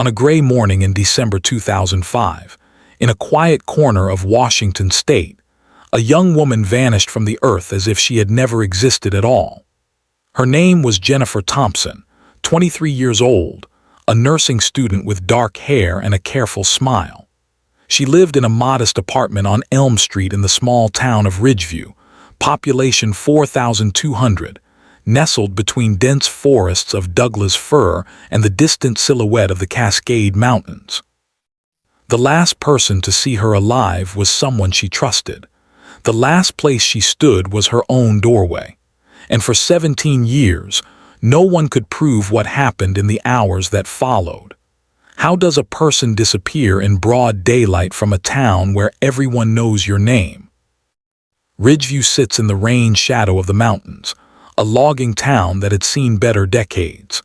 On a gray morning in December 2005, in a quiet corner of Washington state, a young woman vanished from the earth as if she had never existed at all. Her name was Jennifer Thompson, 23 years old, a nursing student with dark hair and a careful smile. She lived in a modest apartment on Elm Street in the small town of Ridgeview, population 4,200, nestled between dense forests of Douglas fir and the distant silhouette of the Cascade Mountains. The last person to see her alive was someone she trusted. The last place she stood was her own doorway. And for 17 years, no one could prove what happened in the hours that followed. How does a person disappear in broad daylight from a town where everyone knows your name? Ridgeview sits in the rain shadow of the mountains, a logging town that had seen better decades.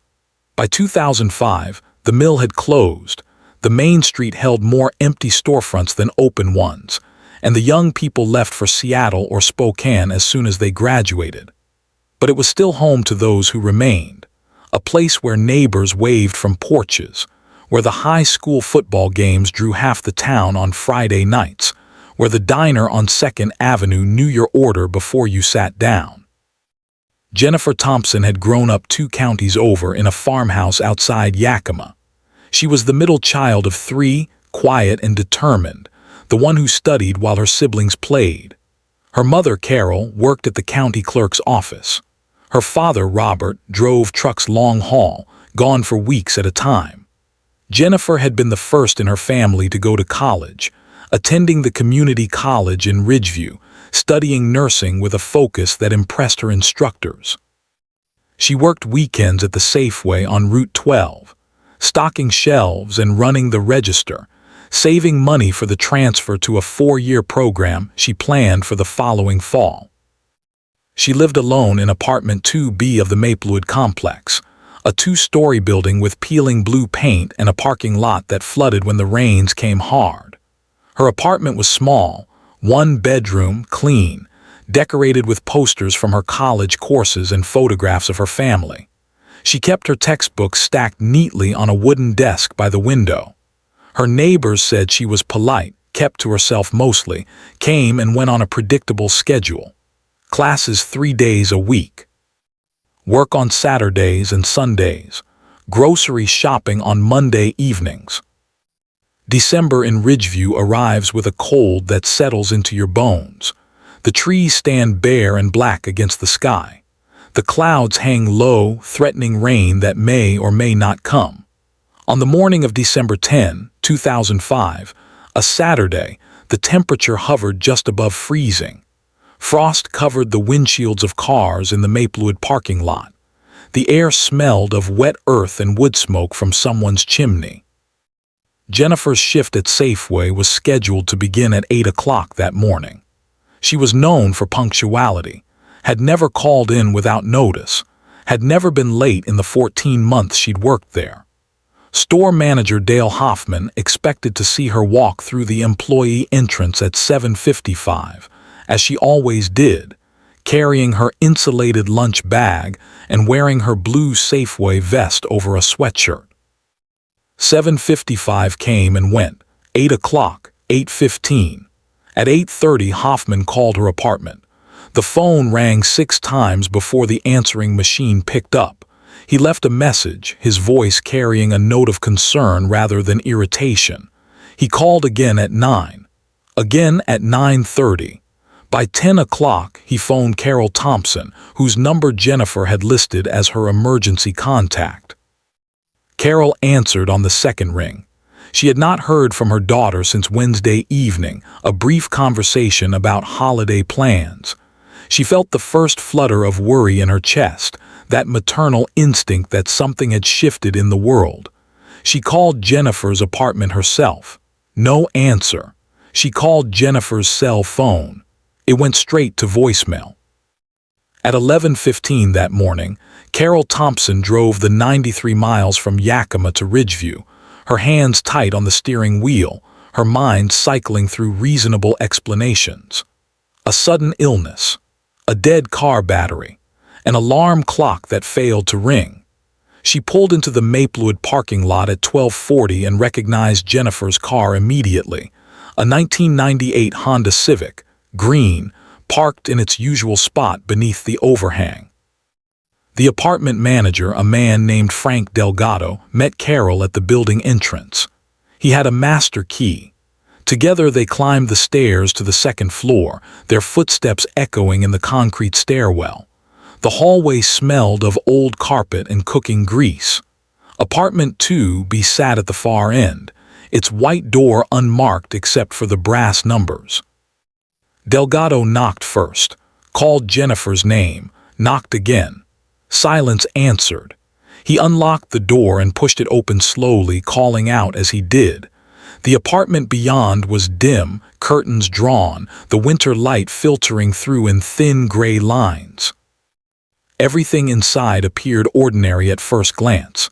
By 2005, the mill had closed, the main street held more empty storefronts than open ones, and the young people left for Seattle or Spokane as soon as they graduated. But it was still home to those who remained, a place where neighbors waved from porches, where the high school football games drew half the town on Friday nights, where the diner on 2nd Avenue knew your order before you sat down. Jennifer Thompson had grown up 2 counties over in a farmhouse outside Yakima. She was the middle child of 3, quiet and determined, the one who studied while her siblings played. Her mother, Carol, worked at the county clerk's office. Her father, Robert, drove trucks long haul, gone for weeks at a time. Jennifer had been the first in her family to go to college, attending the community college in Ridgeview, studying nursing with a focus that impressed her instructors. She worked weekends at the Safeway on Route 12, stocking shelves and running the register, saving money for the transfer to a 4-year program she planned for the following fall. She lived alone in apartment 2B of the Maplewood complex, a 2-story building with peeling blue paint and a parking lot that flooded when the rains came hard. Her apartment was small, 1 bedroom, clean, decorated with posters from her college courses and photographs of her family. She kept her textbooks stacked neatly on a wooden desk by the window. Her neighbors said she was polite, kept to herself mostly, came and went on a predictable schedule. Classes 3 days a week. Work on Saturdays and Sundays. Grocery shopping on Monday evenings. December in Ridgeview arrives with a cold that settles into your bones. The trees stand bare and black against the sky. The clouds hang low, threatening rain that may or may not come. On the morning of December 10, 2005, a Saturday, the temperature hovered just above freezing. Frost covered the windshields of cars in the Maplewood parking lot. The air smelled of wet earth and wood smoke from someone's chimney. Jennifer's shift at Safeway was scheduled to begin at 8 o'clock that morning. She was known for punctuality, had never called in without notice, had never been late in the 14 months she'd worked there. Store manager Dale Hoffman expected to see her walk through the employee entrance at 7:55, as she always did, carrying her insulated lunch bag and wearing her blue Safeway vest over a sweatshirt. 7:55 came and went, 8 o'clock, 8:15. At 8:30, Hoffman called her apartment. The phone rang 6 times before the answering machine picked up. He left a message, his voice carrying a note of concern rather than irritation. He called again at 9, again at 9:30. By 10 o'clock, he phoned Carol Thompson, whose number Jennifer had listed as her emergency contact. Carol answered on the second ring. She had not heard from her daughter since Wednesday evening, a brief conversation about holiday plans. She felt the first flutter of worry in her chest, that maternal instinct that something had shifted in the world. She called Jennifer's apartment herself. No answer. She called Jennifer's cell phone. It went straight to voicemail. At 11:15 that morning, Carol Thompson drove the 93 miles from Yakima to Ridgeview, her hands tight on the steering wheel, her mind cycling through reasonable explanations. A sudden illness, a dead car battery, an alarm clock that failed to ring. She pulled into the Maplewood parking lot at 12:40 and recognized Jennifer's car immediately, a 1998 Honda Civic, green, parked in its usual spot beneath the overhang. The apartment manager, a man named Frank Delgado, met Carol at the building entrance. He had a master key. Together they climbed the stairs to the second floor, their footsteps echoing in the concrete stairwell. The hallway smelled of old carpet and cooking grease. Apartment 2B sat at the far end, its white door unmarked except for the brass numbers. Delgado knocked first, called Jennifer's name, knocked again. Silence answered. He unlocked the door and pushed it open slowly, calling out as he did. The apartment beyond was dim, curtains drawn, the winter light filtering through in thin gray lines. Everything inside appeared ordinary at first glance.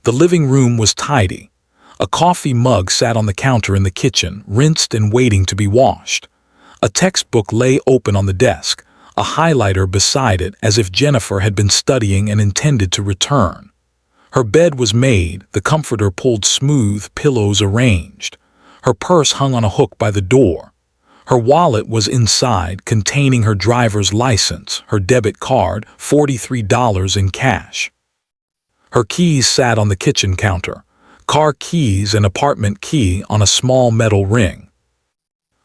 The living room was tidy. A coffee mug sat on the counter in the kitchen, rinsed and waiting to be washed. A textbook lay open on the desk, a highlighter beside it as if Jennifer had been studying and intended to return. Her bed was made, the comforter pulled smooth, pillows arranged. Her purse hung on a hook by the door. Her wallet was inside, containing her driver's license, her debit card, $43 in cash. Her keys sat on the kitchen counter, car keys and apartment key on a small metal ring.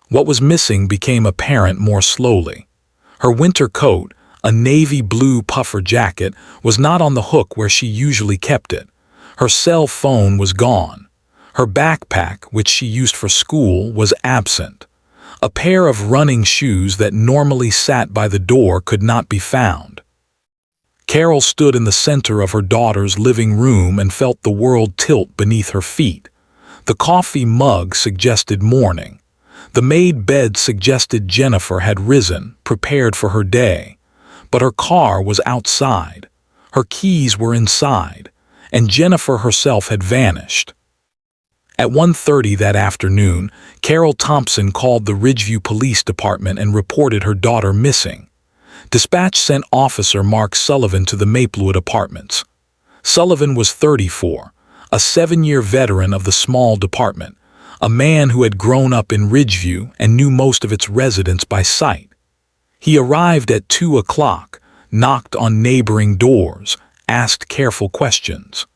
What was missing became apparent more slowly. Her winter coat, a navy blue puffer jacket, was not on the hook where she usually kept it. Her cell phone was gone. Her backpack, which she used for school, was absent. A pair of running shoes that normally sat by the door could not be found. Carol stood in the center of her daughter's living room and felt the world tilt beneath her feet. The coffee mug suggested morning. The made bed suggested Jennifer had risen, prepared for her day. But her car was outside. Her keys were inside, and Jennifer herself had vanished. At 1:30 that afternoon, Carol Thompson called the Ridgeview Police Department and reported her daughter missing. Dispatch sent Officer Mark Sullivan to the Maplewood apartments. Sullivan was 34, a 7-year veteran of the small department, a man who had grown up in Ridgeview and knew most of its residents by sight. He arrived at 2 o'clock, knocked on neighboring doors, asked careful questions.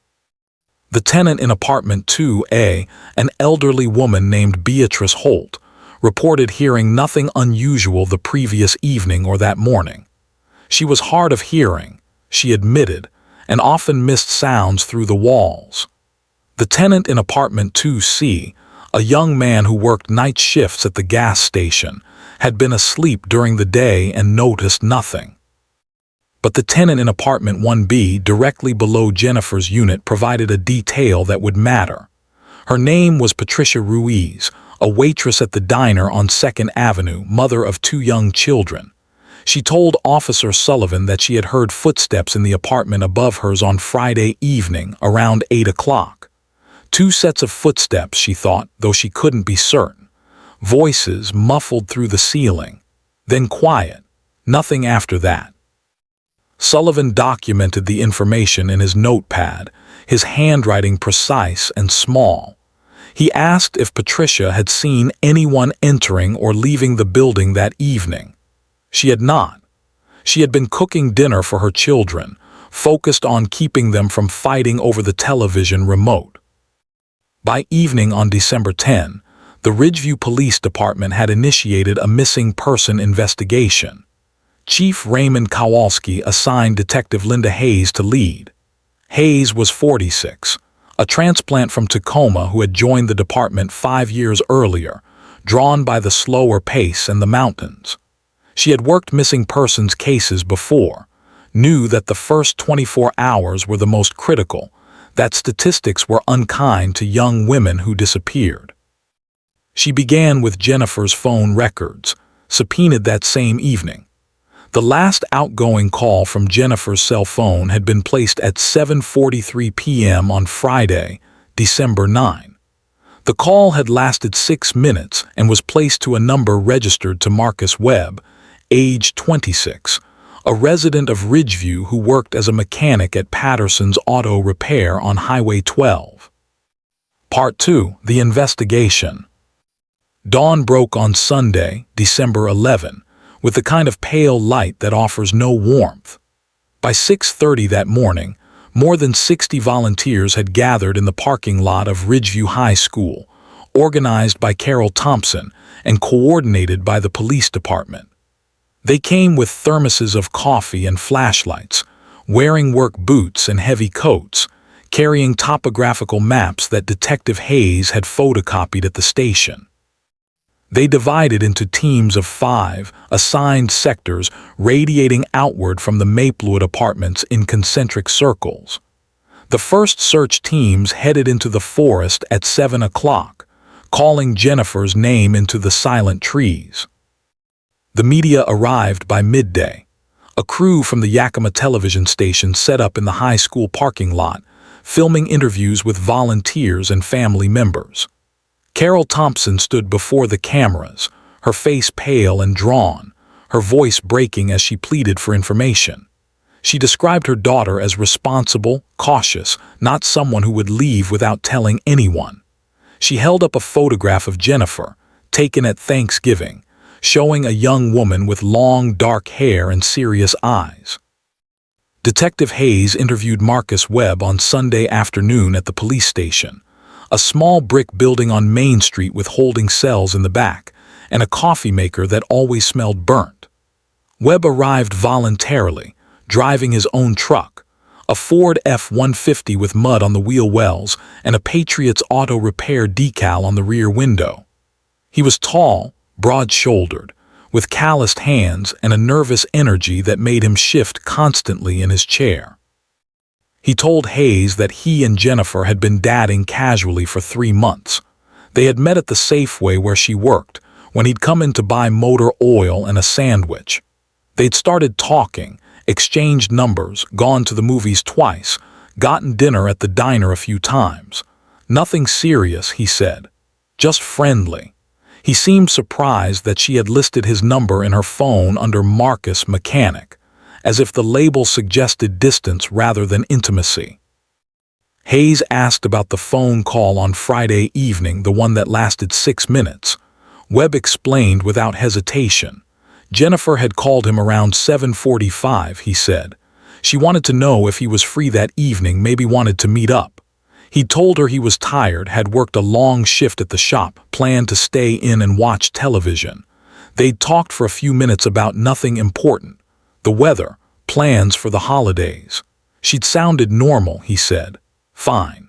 The tenant in apartment 2A, an elderly woman named Beatrice Holt, reported hearing nothing unusual the previous evening or that morning. She was hard of hearing, she admitted, and often missed sounds through the walls. The tenant in apartment 2C, a young man who worked night shifts at the gas station, had been asleep during the day and noticed nothing. But the tenant in apartment 1B, directly below Jennifer's unit, provided a detail that would matter. Her name was Patricia Ruiz, a waitress at the diner on 2nd Avenue, mother of 2 young children. She told Officer Sullivan that she had heard footsteps in the apartment above hers on Friday evening around 8 o'clock. 2 sets of footsteps, she thought, though she couldn't be certain. Voices muffled through the ceiling. Then quiet. Nothing after that. Sullivan documented the information in his notepad, his handwriting precise and small. He asked if Patricia had seen anyone entering or leaving the building that evening. She had not. She had been cooking dinner for her children, focused on keeping them from fighting over the television remote. By evening on December 10, the Ridgeview Police Department had initiated a missing person investigation. Chief Raymond Kowalski assigned Detective Linda Hayes to lead. Hayes was 46, a transplant from Tacoma who had joined the department 5 years earlier, drawn by the slower pace and the mountains. She had worked missing persons cases before, knew that the first 24 hours were the most critical, that statistics were unkind to young women who disappeared. She began with Jennifer's phone records, subpoenaed that same evening. The last outgoing call from Jennifer's cell phone had been placed at 7:43 p.m. on Friday, December 9. The call had lasted 6 minutes and was placed to a number registered to Marcus Webb, age 26, a resident of Ridgeview who worked as a mechanic at Patterson's Auto Repair on Highway 12. Part 2. The Investigation. Dawn broke on Sunday, December 11, with the kind of pale light that offers no warmth. By 6:30 that morning, more than 60 volunteers had gathered in the parking lot of Ridgeview High School, organized by Carol Thompson and coordinated by the police department. They came with thermoses of coffee and flashlights, wearing work boots and heavy coats, carrying topographical maps that Detective Hayes had photocopied at the station. They divided into teams of 5, assigned sectors radiating outward from the Maplewood apartments in concentric circles. The first search teams headed into the forest at 7 o'clock, calling Jennifer's name into the silent trees. The media arrived by midday. A crew from the Yakima television station set up in the high school parking lot, filming interviews with volunteers and family members. Carol Thompson stood before the cameras, her face pale and drawn, her voice breaking as she pleaded for information. She described her daughter as responsible, cautious, not someone who would leave without telling anyone. She held up a photograph of Jennifer, taken at Thanksgiving, showing a young woman with long, dark hair and serious eyes. Detective Hayes interviewed Marcus Webb on Sunday afternoon at the police station, a small brick building on Main Street with holding cells in the back, and a coffee maker that always smelled burnt. Webb arrived voluntarily, driving his own truck, a Ford F-150 with mud on the wheel wells and a Patriot's Auto Repair decal on the rear window. He was tall, broad-shouldered, with calloused hands and a nervous energy that made him shift constantly in his chair. He told Hayes that he and Jennifer had been dadding casually for 3 months. They had met at the Safeway where she worked, when he'd come in to buy motor oil and a sandwich. They'd started talking, exchanged numbers, gone to the movies twice, gotten dinner at the diner a few times. Nothing serious, he said. Just friendly. He seemed surprised that she had listed his number in her phone under Marcus Mechanic, as if the label suggested distance rather than intimacy. Hayes asked about the phone call on Friday evening, the one that lasted 6 minutes. Webb explained without hesitation. Jennifer had called him around 7:45, he said. She wanted to know if he was free that evening, maybe wanted to meet up. He told her he was tired, had worked a long shift at the shop, planned to stay in and watch television. They'd talked for a few minutes about nothing important. The weather, plans for the holidays. She'd sounded normal, he said. Fine.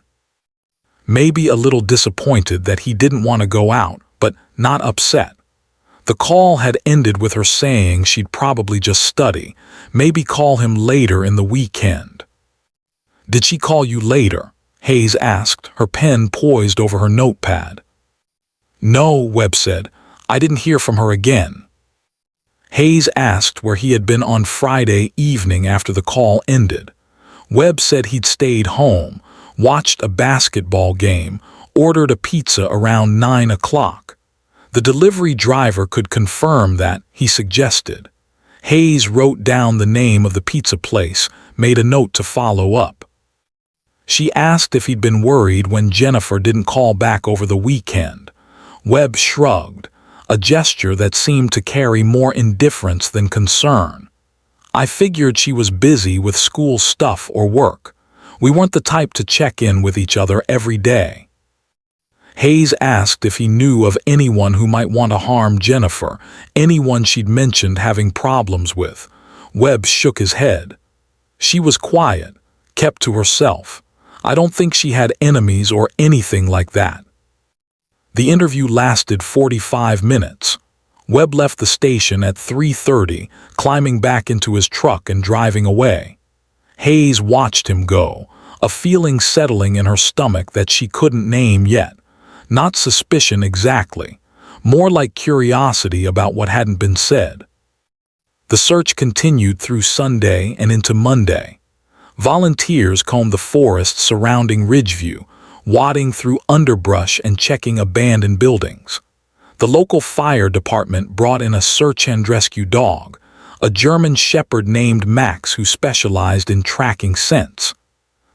Maybe a little disappointed that he didn't want to go out, but not upset. The call had ended with her saying she'd probably just study, maybe call him later in the weekend. Did she call you later? Hayes asked, her pen poised over her notepad. No, Webb said. I didn't hear from her again. Hayes asked where he had been on Friday evening after the call ended. Webb said he'd stayed home, watched a basketball game, ordered a pizza around 9 o'clock. The delivery driver could confirm that, he suggested. Hayes wrote down the name of the pizza place, made a note to follow up. She asked if he'd been worried when Jennifer didn't call back over the weekend. Webb shrugged, a gesture that seemed to carry more indifference than concern. I figured she was busy with school stuff or work. We weren't the type to check in with each other every day. Hayes asked if he knew of anyone who might want to harm Jennifer, anyone she'd mentioned having problems with. Webb shook his head. She was quiet, kept to herself. I don't think she had enemies or anything like that. The interview lasted 45 minutes. Webb left the station at 3:30, climbing back into his truck and driving away. Hayes watched him go, a feeling settling in her stomach that she couldn't name yet. Not suspicion exactly, more like curiosity about what hadn't been said. The search continued through Sunday and into Monday. Volunteers combed the forest surrounding Ridgeview, wading through underbrush and checking abandoned buildings. The local fire department brought in a search and rescue dog, a German shepherd named Max who specialized in tracking scents.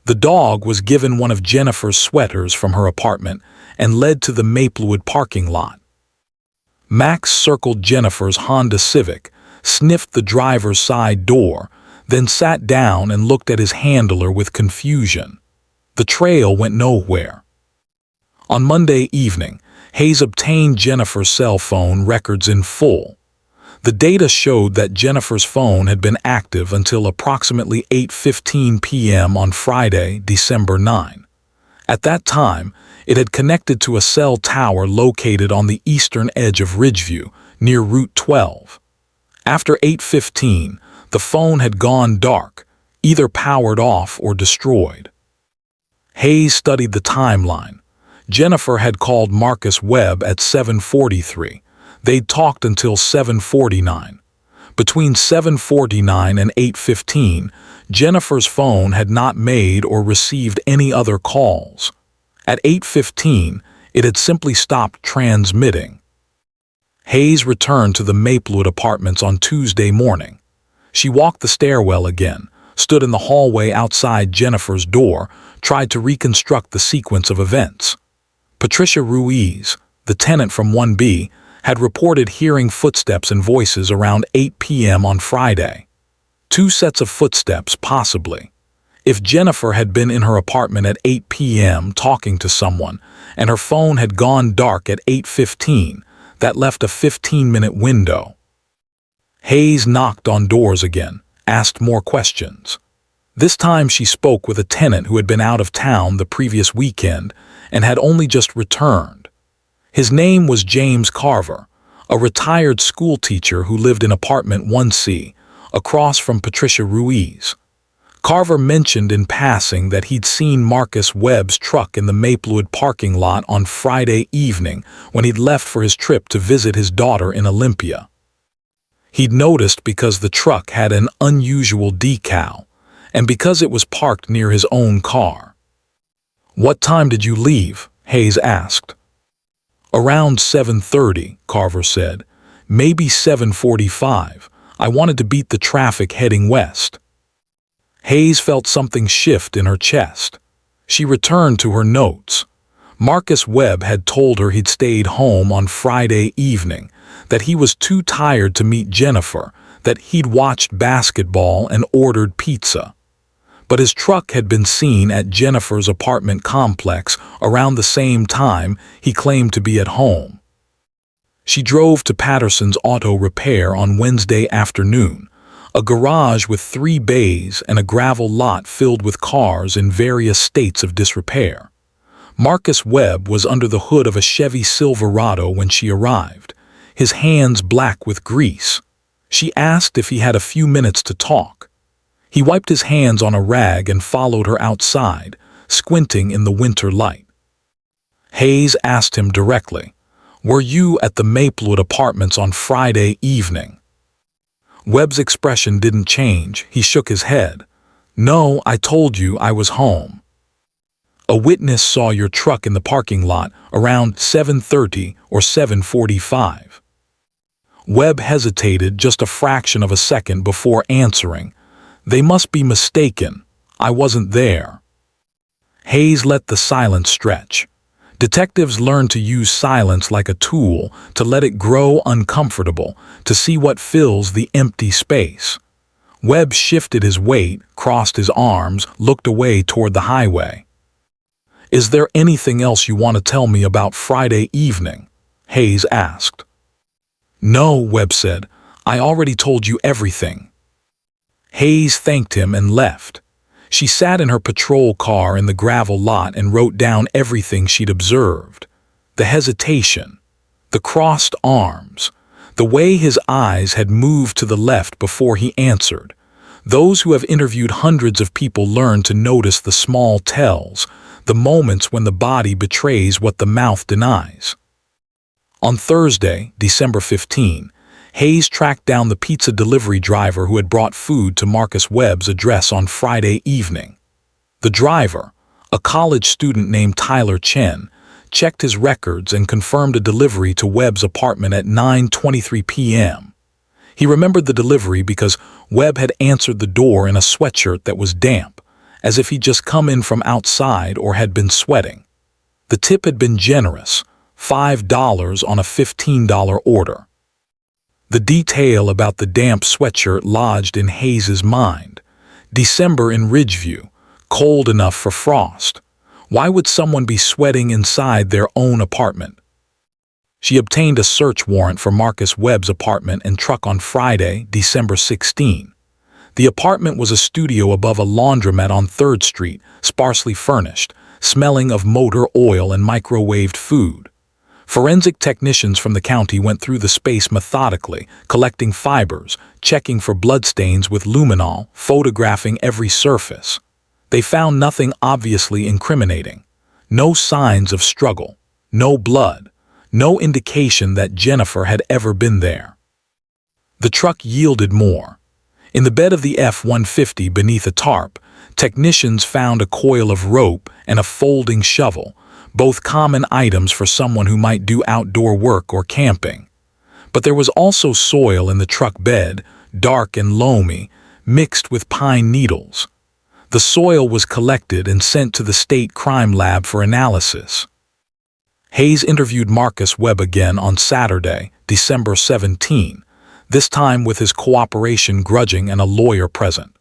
The dog was given one of Jennifer's sweaters from her apartment and led to the Maplewood parking lot. Max circled Jennifer's Honda Civic, sniffed the driver's side door, then sat down and looked at his handler with confusion. The trail went nowhere. On Monday evening, Hayes obtained Jennifer's cell phone records in full. The data showed that Jennifer's phone had been active until approximately 8:15 p.m. on Friday, December 9. At that time, it had connected to a cell tower located on the eastern edge of Ridgeview, near Route 12. After 8:15, the phone had gone dark, either powered off or destroyed. Hayes studied the timeline. Jennifer had called Marcus Webb at 7:43. They'd talked until 7:49. Between 7:49 and 8:15, Jennifer's phone had not made or received any other calls. At 8:15, it had simply stopped transmitting. Hayes returned to the Maplewood apartments on Tuesday morning. She walked the stairwell again, stood in the hallway outside Jennifer's door, tried to reconstruct the sequence of events. Patricia Ruiz, the tenant from 1B, had reported hearing footsteps and voices around 8 p.m. on Friday. 2 sets of footsteps, possibly. If Jennifer had been in her apartment at 8 p.m. talking to someone, and her phone had gone dark at 8:15, that left a 15-minute window. Hayes knocked on doors again, asked more questions. This time she spoke with a tenant who had been out of town the previous weekend and had only just returned. His name was James Carver, a retired school teacher who lived in apartment 1C, across from Patricia Ruiz. Carver mentioned in passing that he'd seen Marcus Webb's truck in the Maplewood parking lot on Friday evening when he'd left for his trip to visit his daughter in Olympia. He'd noticed because the truck had an unusual decal, and because it was parked near his own car. "What time did you leave?" Hayes asked. "Around 7:30, Carver said. "Maybe 7:45. I wanted to beat the traffic heading west." Hayes felt something shift in her chest. She returned to her notes. Marcus Webb had told her he'd stayed home on Friday evening, that he was too tired to meet Jennifer, that he'd watched basketball and ordered pizza. But his truck had been seen at Jennifer's apartment complex around the same time he claimed to be at home. She drove to Patterson's Auto Repair on Wednesday afternoon, a garage with 3 bays and a gravel lot filled with cars in various states of disrepair. Marcus Webb was under the hood of a Chevy Silverado when she arrived, his hands black with grease. She asked if he had a few minutes to talk. He wiped his hands on a rag and followed her outside, squinting in the winter light. Hayes asked him directly, "Were you at the Maplewood apartments on Friday evening?" Webb's expression didn't change. He shook his head. "No, I told you I was home." "A witness saw your truck in the parking lot around 7:30 or 7:45. Webb hesitated just a fraction of a second before answering, "They must be mistaken. I wasn't there." Hayes let the silence stretch. Detectives learn to use silence like a tool, to let it grow uncomfortable, to see what fills the empty space. Webb shifted his weight, crossed his arms, looked away toward the highway. "Is there anything else you want to tell me about Friday evening?" Hayes asked. "No," Webb said. "I already told you everything." Hayes thanked him and left. She sat in her patrol car in the gravel lot and wrote down everything she'd observed. The hesitation, the crossed arms, the way his eyes had moved to the left before he answered. Those who have interviewed hundreds of people learn to notice the small tells, the moments when the body betrays what the mouth denies. On Thursday, December 15, Hayes tracked down the pizza delivery driver who had brought food to Marcus Webb's address on Friday evening. The driver, a college student named Tyler Chen, checked his records and confirmed a delivery to Webb's apartment at 9:23 p.m. He remembered the delivery because Webb had answered the door in a sweatshirt that was damp, as if he'd just come in from outside or had been sweating. The tip had been generous, $5 on a $15 order. The detail about the damp sweatshirt lodged in Hayes's mind. December in Ridgeview, cold enough for frost. Why would someone be sweating inside their own apartment? She obtained a search warrant for Marcus Webb's apartment and truck on Friday, December 16. The apartment was a studio above a laundromat on 3rd Street, sparsely furnished, smelling of motor oil and microwaved food. Forensic technicians from the county went through the space methodically, collecting fibers, checking for bloodstains with luminol, photographing every surface. They found nothing obviously incriminating. No signs of struggle, no blood, no indication that Jennifer had ever been there. The truck yielded more. In the bed of the F-150 beneath a tarp, technicians found a coil of rope and a folding shovel, both common items for someone who might do outdoor work or camping. But there was also soil in the truck bed, dark and loamy, mixed with pine needles. The soil was collected and sent to the state crime lab for analysis. Hayes interviewed Marcus Webb again on Saturday, December 17, this time with his cooperation grudging and a lawyer present.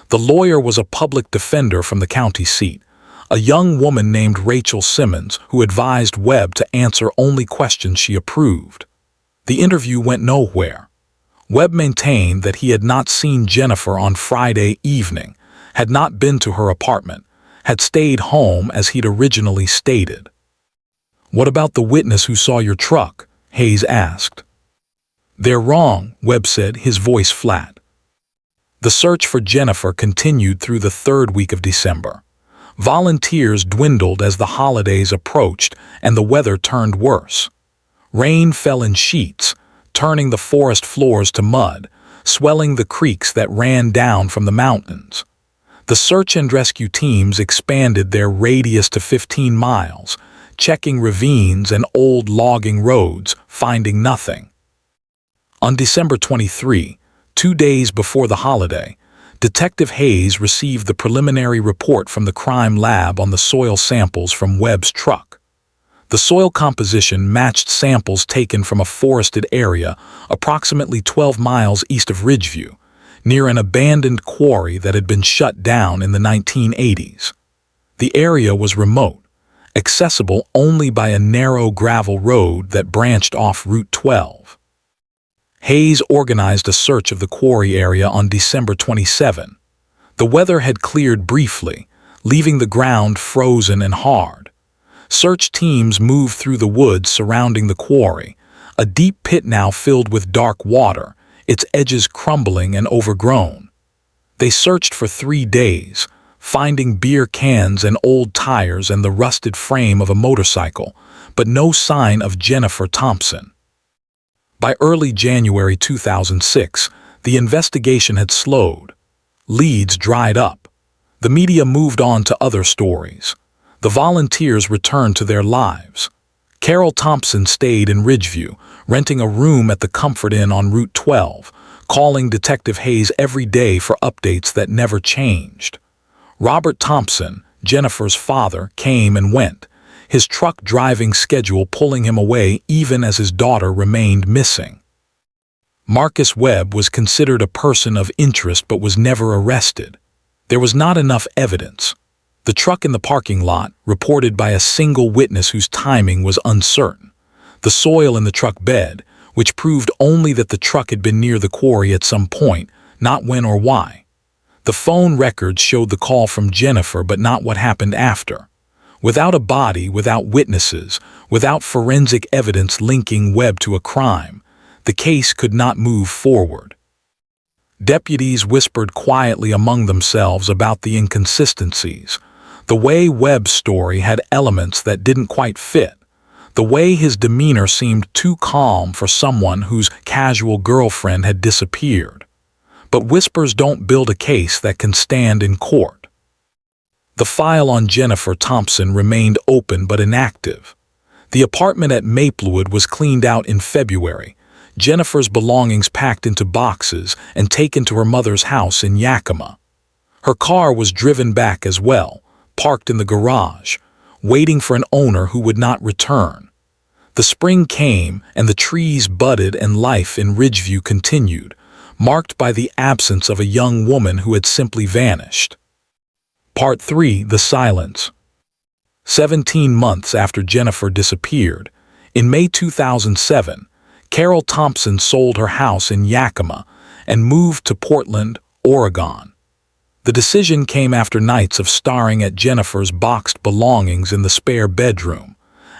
The lawyer was a public defender from the county seat, a young woman named Rachel Simmons who advised Webb to answer only questions she approved. The interview went nowhere. Webb maintained that he had not seen Jennifer on Friday evening, had not been to her apartment, had stayed home as he'd originally stated. "What about the witness who saw your truck?" Hayes asked. "They're wrong," Webb said, his voice flat. The search for Jennifer continued through the 3rd week of December. Volunteers dwindled as the holidays approached and the weather turned worse. Rain fell in sheets, turning the forest floors to mud, swelling the creeks that ran down from the mountains. The search and rescue teams expanded their radius to 15 miles, checking ravines and old logging roads, finding nothing. On December 23, 2 days before the holiday, Detective Hayes received the preliminary report from the crime lab on the soil samples from Webb's truck. The soil composition matched samples taken from a forested area approximately 12 miles east of Ridgeview, near an abandoned quarry that had been shut down in the 1980s. The area was remote, accessible only by a narrow gravel road that branched off Route 12. Hayes organized a search of the quarry area on December 27. The weather had cleared briefly, leaving the ground frozen and hard. Search teams moved through the woods surrounding the quarry, a deep pit now filled with dark water, its edges crumbling and overgrown. They searched for 3 days, finding beer cans and old tires and the rusted frame of a motorcycle, but no sign of Jennifer Thompson. By early January 2006, the investigation had slowed. Leads dried up. The media moved on to other stories. The volunteers returned to their lives. Carol Thompson stayed in Ridgeview, renting a room at the Comfort Inn on Route 12, calling Detective Hayes every day for updates that never changed. Robert Thompson, Jennifer's father, came and went, his truck driving schedule pulling him away even as his daughter remained missing. Marcus Webb was considered a person of interest but was never arrested. There was not enough evidence. The truck in the parking lot, reported by a single witness whose timing was uncertain. The soil in the truck bed, which proved only that the truck had been near the quarry at some point, not when or why. The phone records showed the call from Jennifer but not what happened after. Without a body, without witnesses, without forensic evidence linking Webb to a crime, the case could not move forward. Deputies whispered quietly among themselves about the inconsistencies, the way Webb's story had elements that didn't quite fit, the way his demeanor seemed too calm for someone whose casual girlfriend had disappeared. But whispers don't build a case that can stand in court. The file on Jennifer Thompson remained open but inactive. The apartment at Maplewood was cleaned out in February, Jennifer's belongings packed into boxes and taken to her mother's house in Yakima. Her car was driven back as well, parked in the garage, waiting for an owner who would not return. The spring came and the trees budded and life in Ridgeview continued, marked by the absence of a young woman who had simply vanished. Part 3: The Silence. 17 months after Jennifer disappeared, in May 2007, Carol Thompson sold her house in Yakima and moved to Portland, Oregon. The decision came after nights of staring at Jennifer's boxed belongings in the spare bedroom,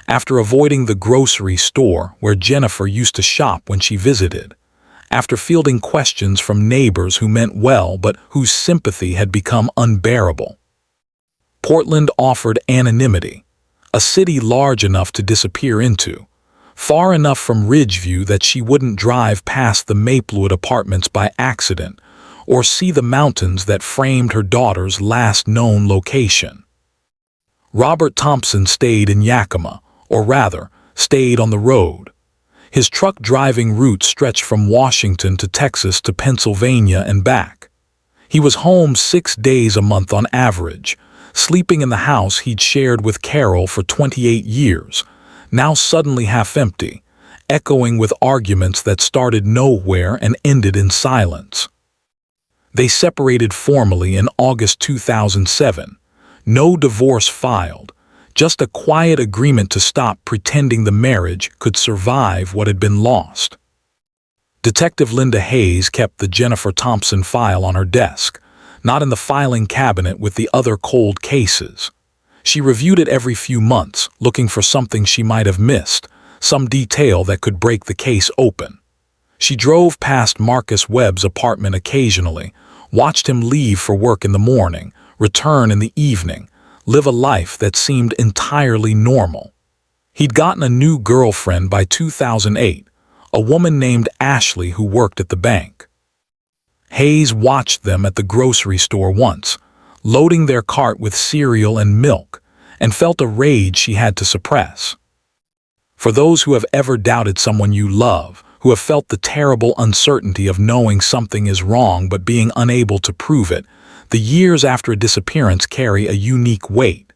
after avoiding the grocery store where Jennifer used to shop when she visited, after fielding questions from neighbors who meant well but whose sympathy had become unbearable. Portland offered anonymity, a city large enough to disappear into, far enough from Ridgeview that she wouldn't drive past the Maplewood apartments by accident or see the mountains that framed her daughter's last known location. Robert Thompson stayed in Yakima, or rather, stayed on the road. His truck driving route stretched from Washington to Texas to Pennsylvania and back. He was home 6 days a month on average, sleeping in the house he'd shared with Carol for 28 years, now suddenly half empty, echoing with arguments that started nowhere and ended in silence. They separated formally in August 2007. No divorce filed, just a quiet agreement to stop pretending the marriage could survive what had been lost. Detective Linda Hayes kept the Jennifer Thompson file on her desk, not in the filing cabinet with the other cold cases. She reviewed it every few months, looking for something she might have missed, some detail that could break the case open. She drove past Marcus Webb's apartment occasionally, watched him leave for work in the morning, return in the evening, live a life that seemed entirely normal. He'd gotten a new girlfriend by 2008, a woman named Ashley who worked at the bank. Hayes watched them at the grocery store once, loading their cart with cereal and milk, and felt a rage she had to suppress. For those who have ever doubted someone you love, who have felt the terrible uncertainty of knowing something is wrong but being unable to prove it, the years after a disappearance carry a unique weight.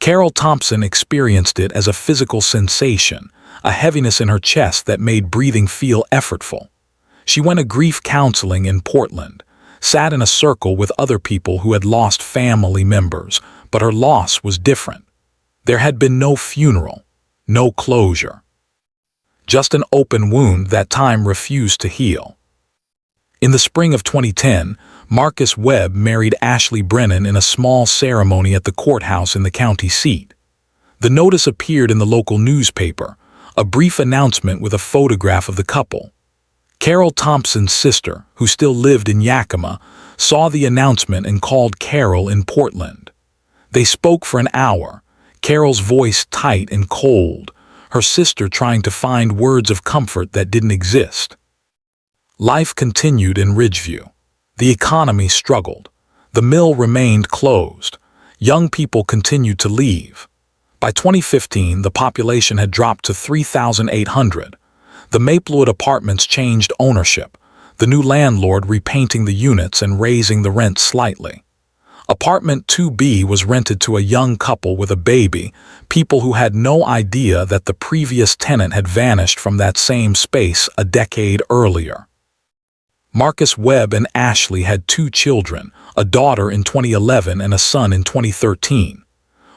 Carol Thompson experienced it as a physical sensation, a heaviness in her chest that made breathing feel effortful. She went to grief counseling in Portland, sat in a circle with other people who had lost family members, but her loss was different. There had been no funeral, no closure. Just an open wound that time refused to heal. In the spring of 2010, Marcus Webb married Ashley Brennan in a small ceremony at the courthouse in the county seat. The notice appeared in the local newspaper, a brief announcement with a photograph of the couple. Carol Thompson's sister, who still lived in Yakima, saw the announcement and called Carol in Portland. They spoke for an hour, Carol's voice tight and cold, her sister trying to find words of comfort that didn't exist. Life continued in Ridgeview. The economy struggled. The mill remained closed. Young people continued to leave. By 2015, the population had dropped to 3,800. The Maplewood apartments changed ownership, the new landlord repainting the units and raising the rent slightly. Apartment 2B was rented to a young couple with a baby, people who had no idea that the previous tenant had vanished from that same space a decade earlier. Marcus Webb and Ashley had 2 children, a daughter in 2011 and a son in 2013.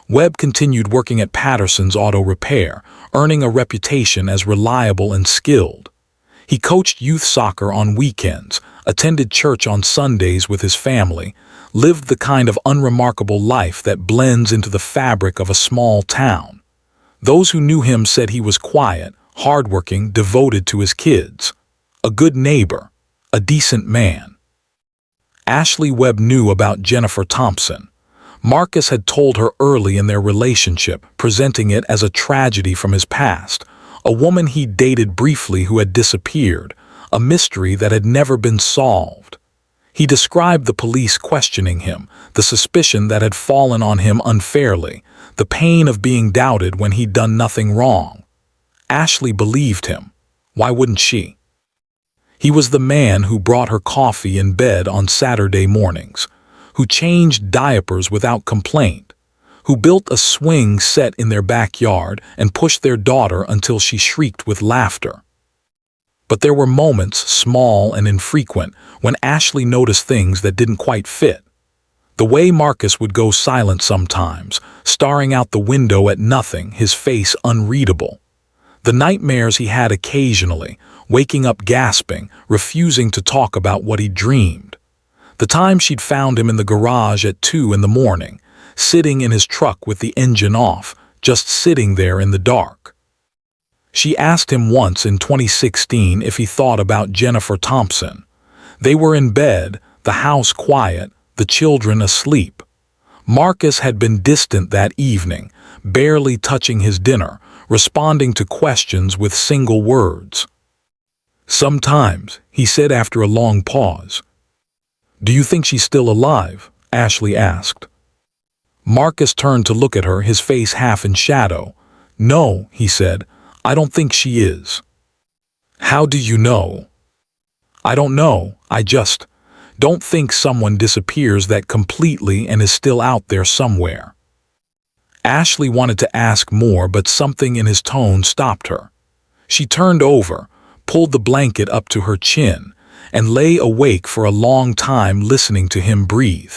Webb continued working at Patterson's Auto Repair, earning a reputation as reliable and skilled. He coached youth soccer on weekends, attended church on Sundays with his family, lived the kind of unremarkable life that blends into the fabric of a small town. Those who knew him said he was quiet, hardworking, devoted to his kids, a good neighbor, a decent man. Ashley Webb knew about Jennifer Thompson. Marcus had told her early in their relationship, presenting it as a tragedy from his past, a woman he dated briefly who had disappeared, a mystery that had never been solved. He described the police questioning him, the suspicion that had fallen on him unfairly, the pain of being doubted when he'd done nothing wrong. Ashley believed him. Why wouldn't she? He was the man who brought her coffee in bed on Saturday mornings, who changed diapers without complaint, who built a swing set in their backyard and pushed their daughter until she shrieked with laughter. But there were moments, small and infrequent, when Ashley noticed things that didn't quite fit. The way Marcus would go silent sometimes, staring out the window at nothing, his face unreadable. The nightmares he had occasionally, waking up gasping, refusing to talk about what he dreamed. The time she'd found him in the garage at 2 in the morning, sitting in his truck with the engine off, just sitting there in the dark. She asked him once in 2016 if he thought about Jennifer Thompson. They were in bed, the house quiet, the children asleep. Marcus had been distant that evening, barely touching his dinner, responding to questions with single words. "Sometimes," he said after a long pause. "Do you think she's still alive?" Ashley asked. Marcus turned to look at her, his face half in shadow. "No," he said, "I don't think she is." "How do you know?" "I don't know, I just don't think someone disappears that completely and is still out there somewhere." Ashley wanted to ask more, but something in his tone stopped her. She turned over, pulled the blanket up to her chin, and lay awake for a long time listening to him breathe.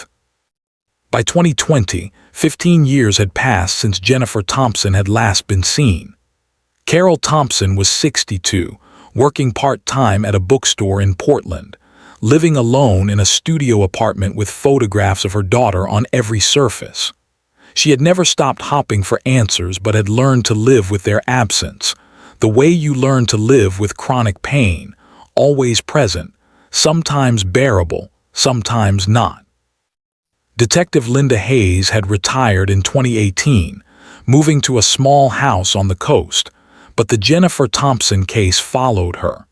By 2020, 15 years had passed since Jennifer Thompson had last been seen. Carol Thompson was 62, working part-time at a bookstore in Portland, living alone in a studio apartment with photographs of her daughter on every surface. She had never stopped hopping for answers but had learned to live with their absence, the way you learn to live with chronic pain, always present, sometimes bearable, sometimes not. Detective Linda Hayes had retired in 2018, moving to a small house on the coast, but the Jennifer Thompson case followed her.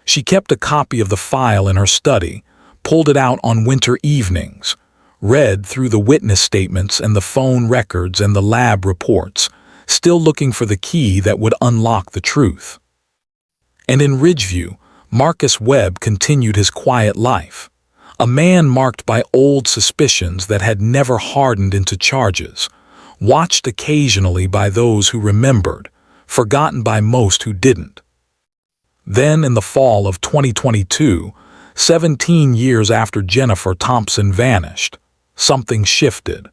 She kept a copy of the file in her study, pulled it out on winter evenings, read through the witness statements and the phone records and the lab reports, still looking for the key that would unlock the truth. And in Ridgeview, Marcus Webb continued his quiet life, a man marked by old suspicions that had never hardened into charges, watched occasionally by those who remembered, forgotten by most who didn't. Then in the fall of 2022, 17 years after Jennifer Thompson vanished, something shifted.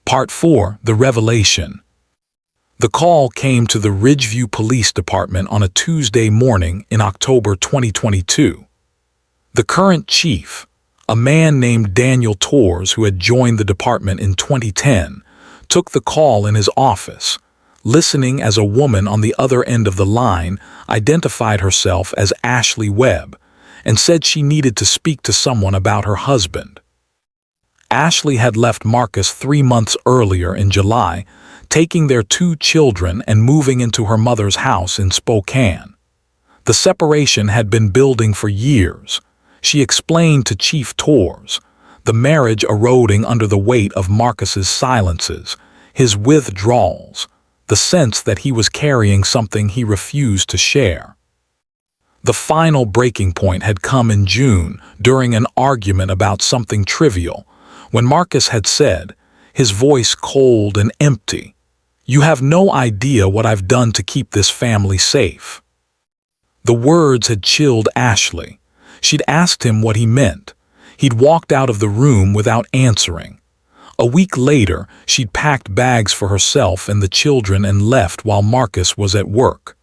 Part 4, The Revelation. The call came to the Ridgeview Police Department on a Tuesday morning in October 2022. The current chief, a man named Daniel Torres who had joined the department in 2010, took the call in his office, listening as a woman on the other end of the line identified herself as Ashley Webb and said she needed to speak to someone about her husband. Ashley had left Marcus 3 months earlier in July, taking their 2 children and moving into her mother's house in Spokane. The separation had been building for years. She explained to Chief Torres, the marriage eroding under the weight of Marcus's silences, his withdrawals, the sense that he was carrying something he refused to share. The final breaking point had come in June during an argument about something trivial, when Marcus had said, his voice cold and empty, "You have no idea what I've done to keep this family safe." The words had chilled Ashley. She'd asked him what he meant. He'd walked out of the room without answering. A week later, she'd packed bags for herself and the children and left while Marcus was at work.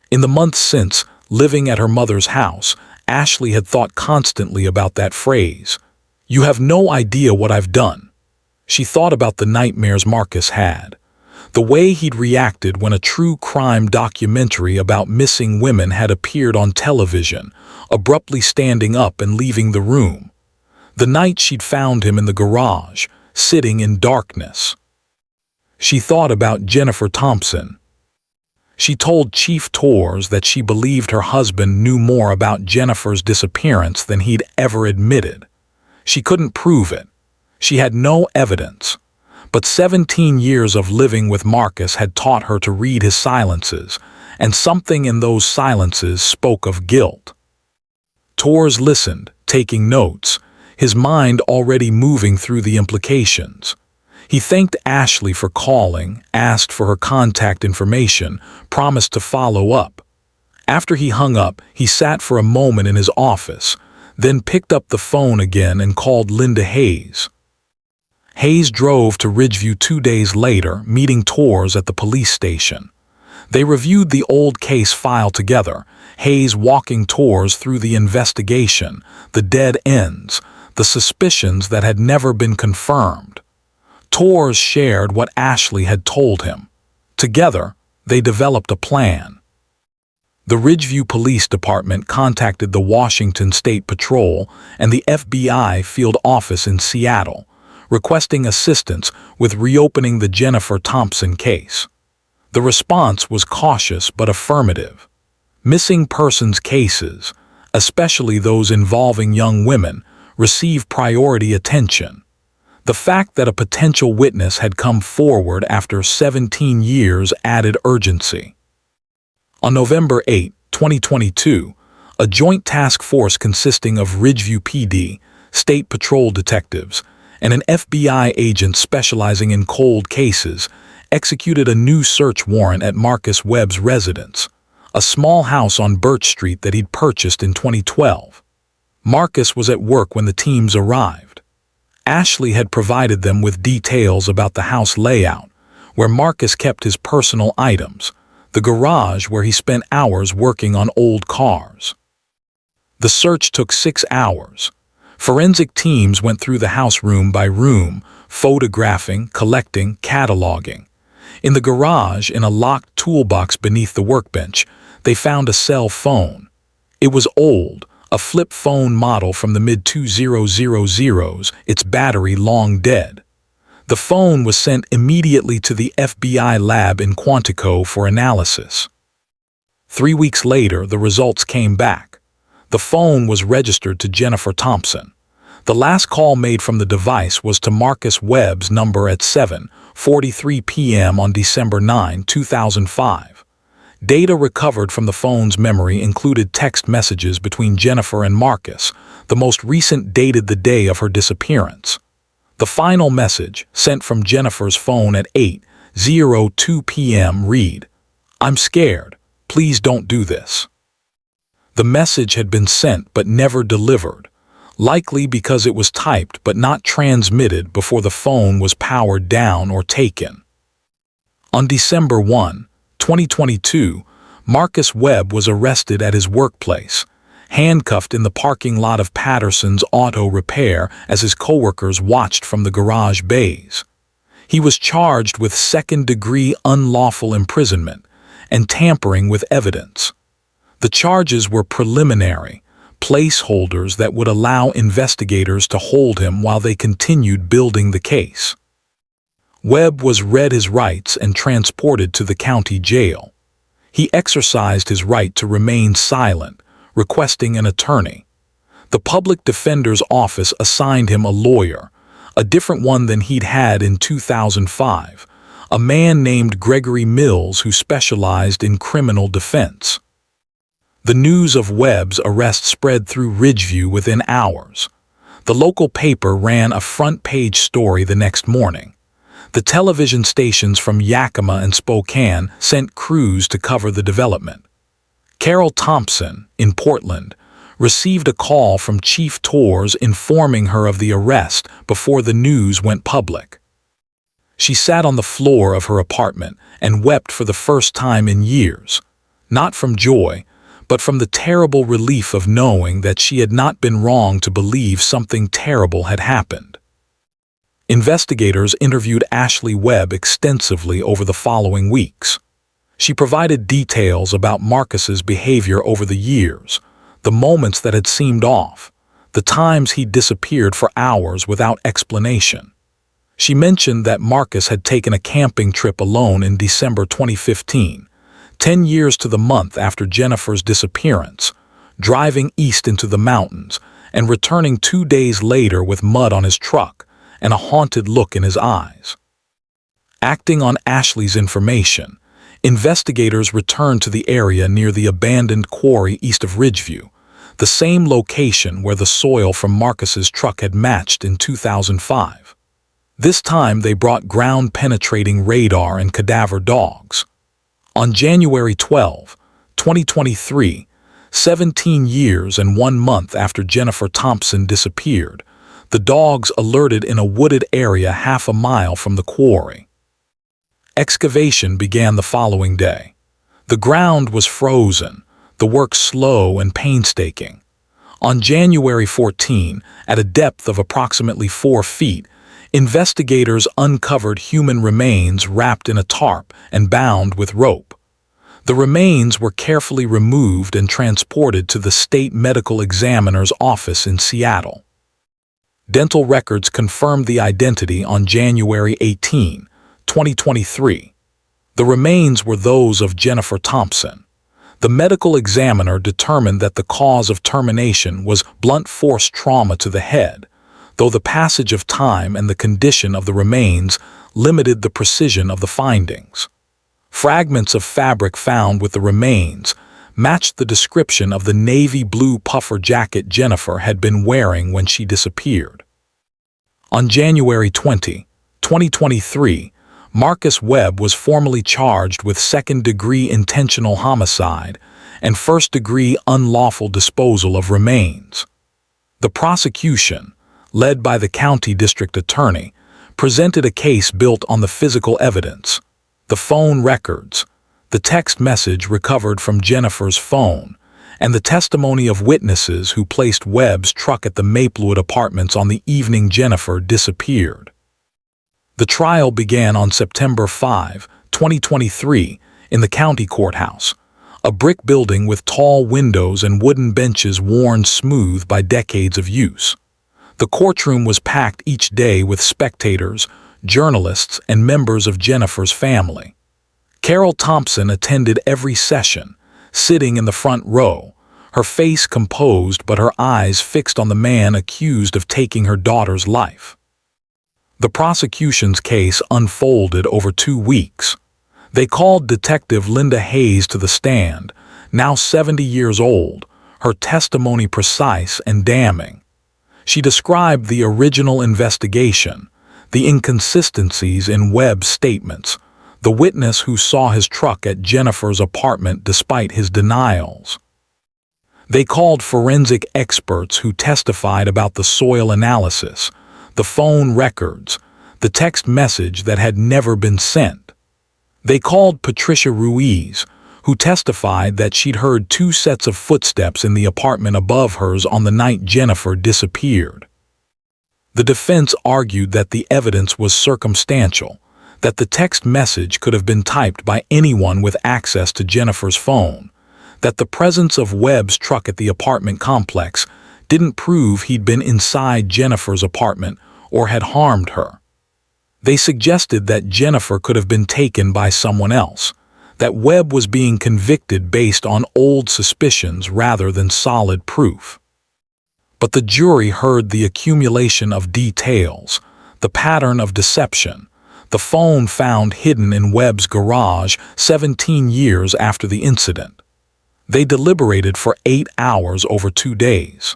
In the months since, living at her mother's house, Ashley had thought constantly about that phrase. "You have no idea what I've done." She thought about the nightmares Marcus had, the way he'd reacted when a true crime documentary about missing women had appeared on television, abruptly standing up and leaving the room. The night she'd found him in the garage, sitting in darkness. She thought about Jennifer Thompson. She told Chief Torres that she believed her husband knew more about Jennifer's disappearance than he'd ever admitted. She couldn't prove it. She had no evidence. But 17 years of living with Marcus had taught her to read his silences, and something in those silences spoke of guilt. Torres listened, taking notes, his mind already moving through the implications. He thanked Ashley for calling, asked for her contact information, promised to follow up. After he hung up, he sat for a moment in his office, then picked up the phone again and called Linda Hayes. Hayes drove to Ridgeview 2 days later, meeting Torres at the police station. They reviewed the old case file together, Hayes walking Torres through the investigation, the dead ends, the suspicions that had never been confirmed. Torres shared what Ashley had told him. Together, they developed a plan. The Ridgeview Police Department contacted the Washington State Patrol and the FBI field office in Seattle, requesting assistance with reopening the Jennifer Thompson case. The response was cautious but affirmative. Missing persons cases, especially those involving young women, receive priority attention. The fact that a potential witness had come forward after 17 years added urgency. On November 8, 2022, a joint task force consisting of Ridgeview PD, State Patrol detectives, and an FBI agent specializing in cold cases executed a new search warrant at Marcus Webb's residence, a small house on Birch Street that he'd purchased in 2012. Marcus was at work when the teams arrived. Ashley had provided them with details about the house layout, where Marcus kept his personal items, the garage where he spent hours working on old cars. The search took 6 hours. Forensic teams went through the house room by room, photographing, collecting, cataloging. In the garage, in a locked toolbox beneath the workbench, they found a cell phone. It was old, a flip phone model from the mid-2000s, its battery long dead. The phone was sent immediately to the FBI lab in Quantico for analysis. 3 weeks later, the results came back. The phone was registered to Jennifer Thompson. The last call made from the device was to Marcus Webb's number at 7:43 p.m. on December 9, 2005. Data recovered from the phone's memory included text messages between Jennifer and Marcus, the most recent dated the day of her disappearance. The final message, sent from Jennifer's phone at 8:02 p.m. read, "I'm scared. Please don't do this." The message had been sent but never delivered, likely because it was typed but not transmitted before the phone was powered down or taken. On December 1, 2022, Marcus Webb was arrested at his workplace, handcuffed in the parking lot of Patterson's Auto Repair as his coworkers watched from the garage bays. He was charged with second-degree unlawful imprisonment and tampering with evidence. The charges were preliminary, placeholders that would allow investigators to hold him while they continued building the case. Webb was read his rights and transported to the county jail. He exercised his right to remain silent, requesting an attorney. The public defender's office assigned him a lawyer, a different one than he'd had in 2005, a man named Gregory Mills who specialized in criminal defense. The news of Webb's arrest spread through Ridgeview within hours. The local paper ran a front-page story the next morning. The television stations from Yakima and Spokane sent crews to cover the development. Carol Thompson, in Portland, received a call from Chief Torres informing her of the arrest before the news went public. She sat on the floor of her apartment and wept for the first time in years, not from joy, but from the terrible relief of knowing that she had not been wrong to believe something terrible had happened. Investigators interviewed Ashley Webb extensively over the following weeks. She provided details about Marcus's behavior over the years, the moments that had seemed off, the times he'd disappeared for hours without explanation. She mentioned that Marcus had taken a camping trip alone in December 2015, 10 years to the month after Jennifer's disappearance, driving east into the mountains and returning 2 days later with mud on his truck and a haunted look in his eyes. Acting on Ashley's information, investigators returned to the area near the abandoned quarry east of Ridgeview, the same location where the soil from Marcus's truck had matched in 2005. This time they brought ground-penetrating radar and cadaver dogs. On January 12, 2023, 17 years and 1 month after Jennifer Thompson disappeared, the dogs alerted in a wooded area half a mile from the quarry. Excavation began the following day. The ground was frozen, the work slow and painstaking. On January 14, at a depth of approximately 4 feet, investigators uncovered human remains wrapped in a tarp and bound with rope. The remains were carefully removed and transported to the state medical examiner's office in Seattle. Dental records confirmed the identity on January 18, 2023. The remains were those of Jennifer Thompson. The medical examiner determined that the cause of termination was blunt force trauma to the head, though the passage of time and the condition of the remains limited the precision of the findings. Fragments of fabric found with the remains matched the description of the navy blue puffer jacket Jennifer had been wearing when she disappeared. On January 20, 2023, Marcus Webb was formally charged with second-degree intentional homicide and first-degree unlawful disposal of remains. The prosecution, led by the county district attorney, presented a case built on the physical evidence, the phone records, the text message recovered from Jennifer's phone, and the testimony of witnesses who placed Webb's truck at the Maplewood Apartments on the evening Jennifer disappeared. The trial began on September 5, 2023, in the county courthouse, a brick building with tall windows and wooden benches worn smooth by decades of use. The courtroom was packed each day with spectators, journalists, and members of Jennifer's family. Carol Thompson attended every session, sitting in the front row, her face composed but her eyes fixed on the man accused of taking her daughter's life. The prosecution's case unfolded over 2 weeks. They called Detective Linda Hayes to the stand, now 70 years old, her testimony precise and damning. She described the original investigation, the inconsistencies in Webb's statements, the witness who saw his truck at Jennifer's apartment despite his denials. They called forensic experts who testified about the soil analysis, the phone records, the text message that had never been sent. They called Patricia Ruiz, who testified that she'd heard 2 sets of footsteps in the apartment above hers on the night Jennifer disappeared. The defense argued that the evidence was circumstantial, that the text message could have been typed by anyone with access to Jennifer's phone, that the presence of Webb's truck at the apartment complex didn't prove he'd been inside Jennifer's apartment or had harmed her. They suggested that Jennifer could have been taken by someone else, that Webb was being convicted based on old suspicions rather than solid proof. But the jury heard the accumulation of details, the pattern of deception, the phone found hidden in Webb's garage 17 years after the incident. They deliberated for 8 hours over 2 days.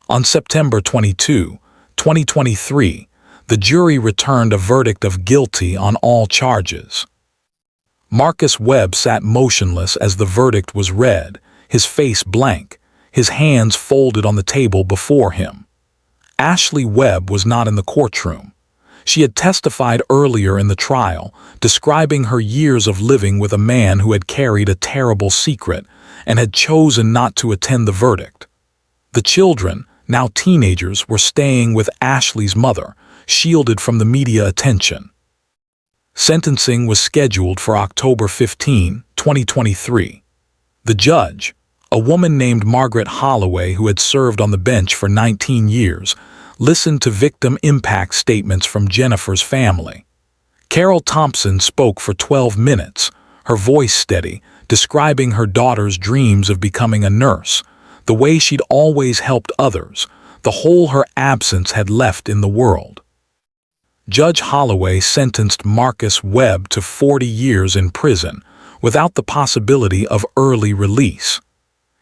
On September 22, 2023, the jury returned a verdict of guilty on all charges. Marcus Webb sat motionless as the verdict was read, his face blank, his hands folded on the table before him. Ashley Webb was not in the courtroom. She had testified earlier in the trial, describing her years of living with a man who had carried a terrible secret and had chosen not to attend the verdict. The children, now teenagers, were staying with Ashley's mother, shielded from the media attention. Sentencing was scheduled for October 15, 2023. The judge, a woman named Margaret Holloway who had served on the bench for 19 years, listened to victim impact statements from Jennifer's family. Carol Thompson spoke for 12 minutes, her voice steady, describing her daughter's dreams of becoming a nurse, the way she'd always helped others, the hole her absence had left in the world. Judge Holloway sentenced Marcus Webb to 40 years in prison, without the possibility of early release.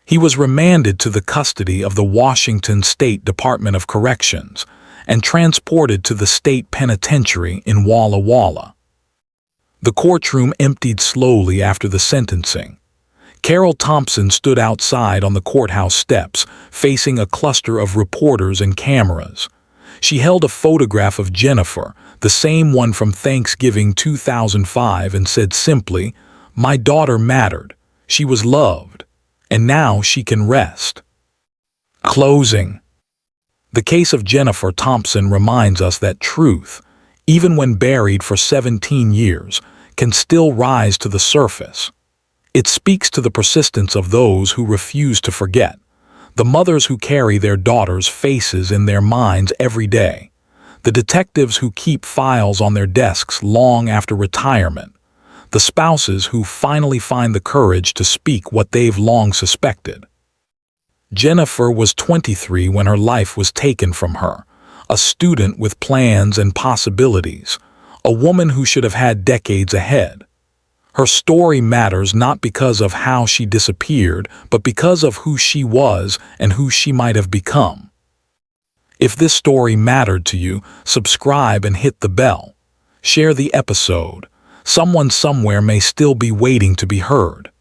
He was remanded to the custody of the Washington State Department of Corrections and transported to the state penitentiary in Walla Walla. The courtroom emptied slowly after the sentencing. Carol Thompson stood outside on the courthouse steps, facing a cluster of reporters and cameras. She held a photograph of Jennifer, the same one from Thanksgiving 2005, and said simply, "My daughter mattered. She was loved. And now she can rest." Closing. The case of Jennifer Thompson reminds us that truth, even when buried for 17 years, can still rise to the surface. It speaks to the persistence of those who refuse to forget, the mothers who carry their daughters' faces in their minds every day, the detectives who keep files on their desks long after retirement, the spouses who finally find the courage to speak what they've long suspected. Jennifer was 23 when her life was taken from her, a student with plans and possibilities, a woman who should have had decades ahead. Her story matters not because of how she disappeared, but because of who she was and who she might have become. If this story mattered to you, subscribe and hit the bell. Share the episode. Someone somewhere may still be waiting to be heard.